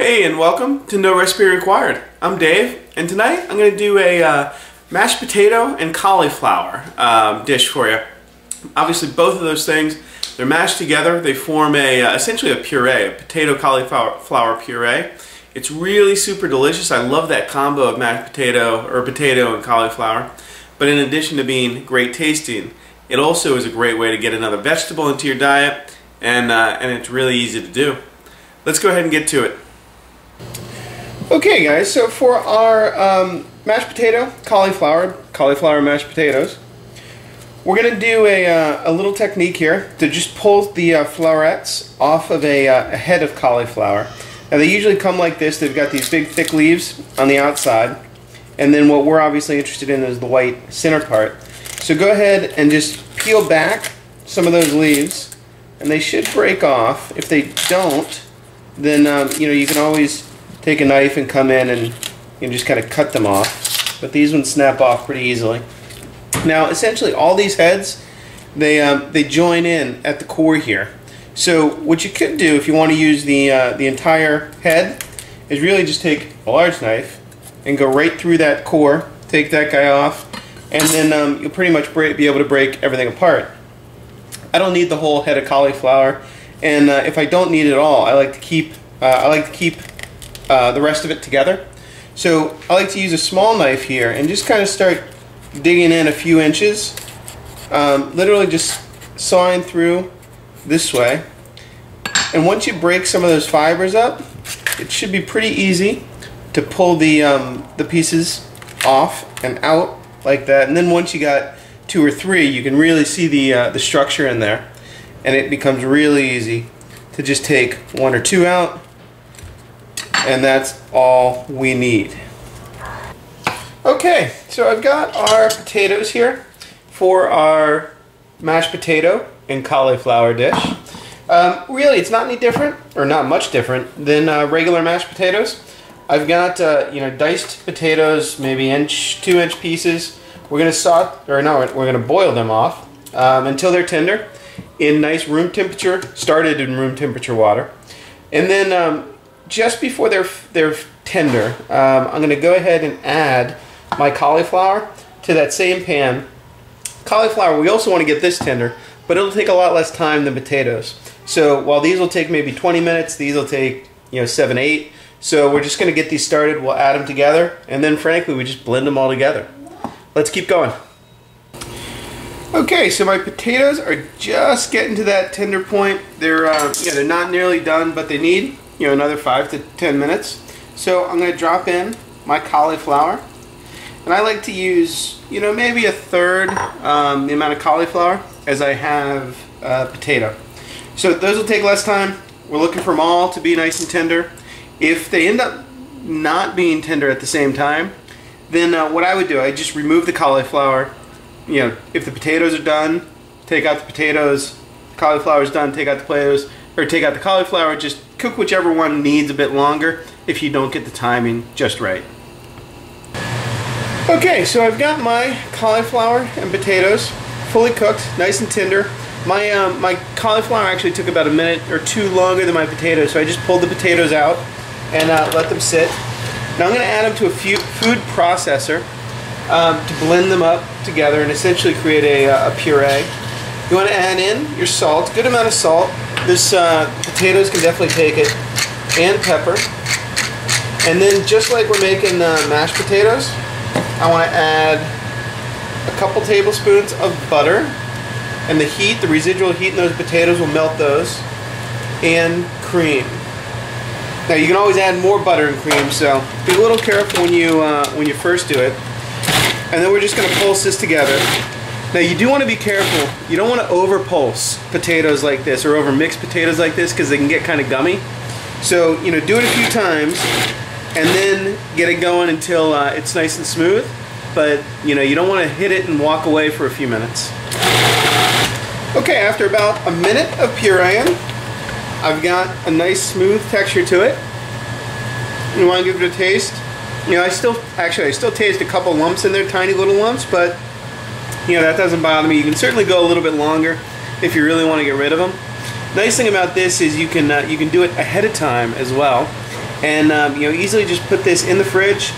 Hey, and welcome to No Recipe Required. I'm Dave, and tonight I'm going to do a mashed potato and cauliflower dish for you. Obviously, both of those things, they're mashed together. They form essentially a puree, a potato cauliflower puree. It's really super delicious. I love that combo of mashed potato or potato and cauliflower. But in addition to being great tasting, it also is a great way to get another vegetable into your diet, and it's really easy to do. Let's go ahead and get to it. Okay guys, so for our mashed potato, cauliflower mashed potatoes, we're going to do a little technique here to just pull the florets off of a head of cauliflower. Now they usually come like this. They've got these big thick leaves on the outside, and then what we're obviously interested in is the white center part. So go ahead and just peel back some of those leaves, and they should break off. If they don't, then you can always take a knife and come in and just kind of cut them off. But these ones snap off pretty easily. Now essentially all these heads, they join in at the core here. So what you could do if you want to use the entire head is really just take a large knife and go right through that core, take that guy off, and then you'll pretty much be able to break everything apart. I don't need the whole head of cauliflower, and if I don't need it all, I like to keep the rest of it together. So I like to use a small knife here and just kind of start digging in a few inches, literally just sawing through this way. And once you break some of those fibers up, it should be pretty easy to pull the pieces off and out like that. And then once you got 2 or 3, you can really see the structure in there, and it becomes really easy to just take 1 or 2 out, and that's all we need. Okay, so I've got our potatoes here for our mashed potato and cauliflower dish. Really, it's not any different, or not much different, than regular mashed potatoes. I've got diced potatoes, maybe 2-inch pieces. We're gonna boil them off until they're tender in nice room temperature, started in room temperature water, and then just before they're tender, I'm going to go ahead and add my cauliflower to that same pan. Cauliflower, we also want to get this tender, but it'll take a lot less time than potatoes. So while these will take maybe 20 minutes, these will take 7, 8. So we're just going to get these started. We'll add them together, and then frankly we just blend them all together. Let's keep going. Okay, so my potatoes are just getting to that tender point. They're not nearly done, but they need another 5 to 10 minutes. So I'm going to drop in my cauliflower, and I like to use maybe 1/3 the amount of cauliflower as I have potato. So those will take less time. We're looking for them all to be nice and tender. If they end up not being tender at the same time, then what I would do, I just remove the cauliflower. If the potatoes are done, take out the potatoes. Cauliflower is done, take out the potatoes, or take out the cauliflower. Just cook whichever one needs a bit longer if you don't get the timing just right. Okay, so I've got my cauliflower and potatoes fully cooked, nice and tender. My cauliflower actually took about 1 minute or 2 longer than my potatoes, so I just pulled the potatoes out and let them sit. Now I'm going to add them to a food processor to blend them up together and essentially create a puree. You want to add in your salt, good amount of salt. This potatoes can definitely take it, and pepper. And then just like we're making mashed potatoes, I want to add a couple tablespoons of butter, and the residual heat in those potatoes will melt those, and cream. Now you can always add more butter and cream, so be a little careful when you first do it. And then we're just going to pulse this together. Now you do want to be careful. You don't want to over pulse potatoes like this or over mix potatoes like this, because they can get kind of gummy. So do it a few times and then get it going until it's nice and smooth. But you don't want to hit it and walk away for a few minutes. Okay, after about a minute of pureeing, I've got a nice smooth texture to it. You want to give it a taste. I still taste a couple lumps in there, tiny little lumps, but that doesn't bother me. You can certainly go a little bit longer if you really want to get rid of them. Nice thing about this is you can do it ahead of time as well. and you know, easily just put this in the fridge,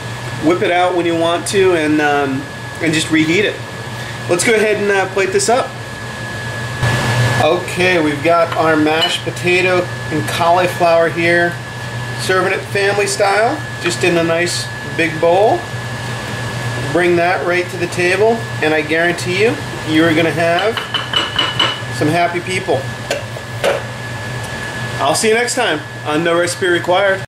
whip it out when you want to, and just reheat it. Let's go ahead and plate this up. Okay, we've got our mashed potato and cauliflower here, serving it family style, just in a nice big bowl. Bring that right to the table, and I guarantee you, you're going to have some happy people. I'll see you next time on No Recipe Required.